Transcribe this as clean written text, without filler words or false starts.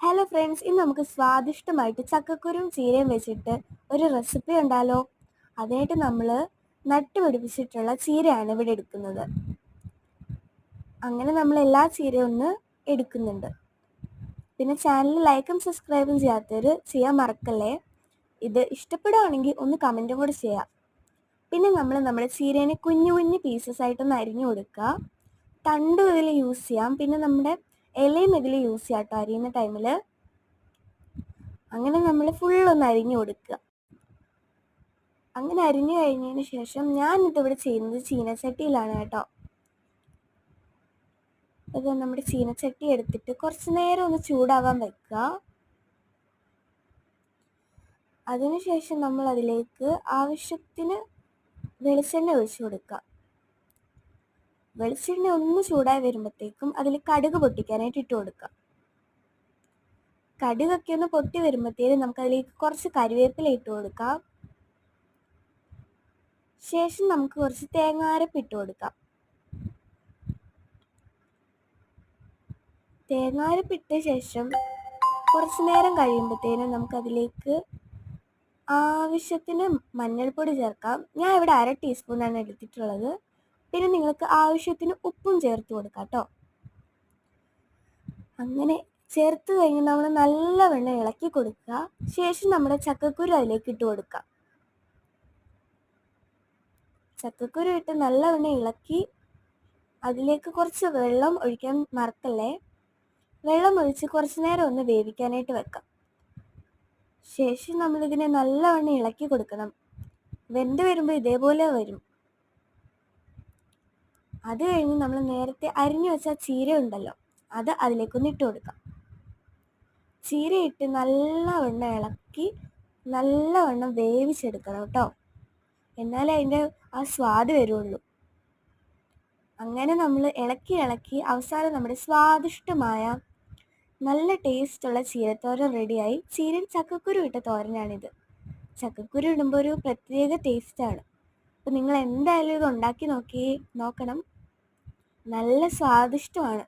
Hello friends, ഇന്ന് നമുക്ക് സ്വാദിഷ്ടമായിട്ട് ചക്കക്കുരും ചീരയും വെച്ചിട്ട് ഒരു റെസിപ്പി ഉണ്ടല്ലോ. അതിനായിട്ട് നമ്മൾ നട്ടുപിടിപ്പിച്ചിട്ടുള്ള ചീരയാണ് ഇവിടെ എടുക്കുന്നത്. അങ്ങനെ നമ്മൾ എല്ലാ ചീരയും ഒന്ന് എടുക്കുന്നുണ്ട്. പിന്നെ ചാനൽ ലൈക്കും സബ്സ്ക്രൈബും ചെയ്യാത്തവർ ചെയ്യാൻ മറക്കല്ലേ. ഇത് ഇഷ്ടപ്പെടുകയാണെങ്കിൽ ഒന്ന് കമൻറ്റും കൂടി ചെയ്യാം. പിന്നെ നമ്മൾ നമ്മുടെ ചീരേനെ കുഞ്ഞു കുഞ്ഞു പീസസ് ആയിട്ടൊന്ന് അരിഞ്ഞു കൊടുക്കുക. തണ്ട് ഇതിൽ യൂസ് ചെയ്യാം, പിന്നെ നമ്മുടെ ഇലയും ഇതിൽ യൂസ് ചെയ്യാം കേട്ടോ അരിയുന്ന ടൈമിൽ. അങ്ങനെ നമ്മൾ ഫുള്ളൊന്ന് അരിഞ്ഞു കൊടുക്കുക. അങ്ങനെ അരിഞ്ഞു കഴിഞ്ഞതിന് ശേഷം ഞാനിതിവിടെ ചെയ്യുന്നത് ചീനച്ചട്ടിയിലാണ് കേട്ടോ. ഇത് നമ്മുടെ ചീനച്ചട്ടി എടുത്തിട്ട് കുറച്ച് നേരം ഒന്ന് ചൂടാവാൻ വെക്കുക. അതിനുശേഷം നമ്മൾ അതിലേക്ക് ആവശ്യത്തിന് വെളിച്ചെണ്ണ ഒഴിച്ചു കൊടുക്കുക. വെളിച്ചെണ്ണ ഒന്ന് ചൂടായി വരുമ്പോഴത്തേക്കും അതിൽ കടുക് പൊട്ടിക്കാനായിട്ട് ഇട്ട് കൊടുക്കുക. കടുകൊക്കെ ഒന്ന് പൊട്ടി വരുമ്പോഴത്തേക്കും നമുക്കതിലേക്ക് കുറച്ച് കരിവേപ്പില ഇട്ട് കൊടുക്കാം. ശേഷം നമുക്ക് കുറച്ച് തേങ്ങാരപ്പ് ഇട്ട് കൊടുക്കാം. തേങ്ങാരപ്പ് ഇട്ട ശേഷം കുറച്ച് നേരം കഴിയുമ്പോഴത്തേനും നമുക്കതിലേക്ക് ആവശ്യത്തിന് മഞ്ഞൾപ്പൊടി ചേർക്കാം. ഞാൻ ഇവിടെ 1/2 ടീസ്പൂണാണ് എടുത്തിട്ടുള്ളത്. പിന്നെ നിങ്ങൾക്ക് ആവശ്യത്തിന് ഉപ്പും ചേർത്ത് കൊടുക്കാം കേട്ടോ. അങ്ങനെ ചേർത്ത് കഴിഞ്ഞ് നമ്മൾ നല്ലവണ്ണം ഇളക്കി കൊടുക്കുക. ശേഷം നമ്മുടെ ചക്കക്കുരു അതിലേക്ക് ഇട്ട് കൊടുക്കുക. ചക്കക്കുരു ഇട്ട് നല്ലവണ്ണം ഇളക്കി അതിലേക്ക് കുറച്ച് വെള്ളം ഒഴിക്കാൻ മറക്കല്ലേ. വെള്ളം ഒഴിച്ച് കുറച്ച് നേരം ഒന്ന് വേവിക്കാനായിട്ട് വെക്കാം. ശേഷം നമ്മളിതിനെ നല്ലവണ്ണം ഇളക്കി കൊടുക്കണം. വെന്ത് വരുമ്പോൾ ഇതേപോലെ വരും. അത് കഴിഞ്ഞ് നമ്മൾ നേരത്തെ അരിഞ്ഞു വെച്ച ചീര ഉണ്ടല്ലോ, അത് അതിലേക്കൊന്ന് ഇട്ട് കൊടുക്കാം. ചീര ഇട്ട് നല്ലവണ്ണം ഇളക്കി നല്ലവണ്ണം വേവിച്ചെടുക്കണം കേട്ടോ. എന്നാലേ അതിൻ്റെ ആ സ്വാദ് വരുള്ളൂ. അങ്ങനെ നമ്മൾ ഇളക്കി അവസാനം നമ്മുടെ സ്വാദിഷ്ടമായ നല്ല ടേസ്റ്റുള്ള ചീരത്തോരൻ റെഡിയായി. ചീരൻ ചക്കക്കുരു ഇട്ട തോരനാണിത്. ചക്കക്കുരു ഇടുമ്പോൾ ഒരു പ്രത്യേക ടേസ്റ്റാണ്. അപ്പോൾ നിങ്ങൾ എന്തായാലും ഇത് ഉണ്ടാക്കി നോക്കണം. നല്ല സ്വാദിഷ്ടമാണ്.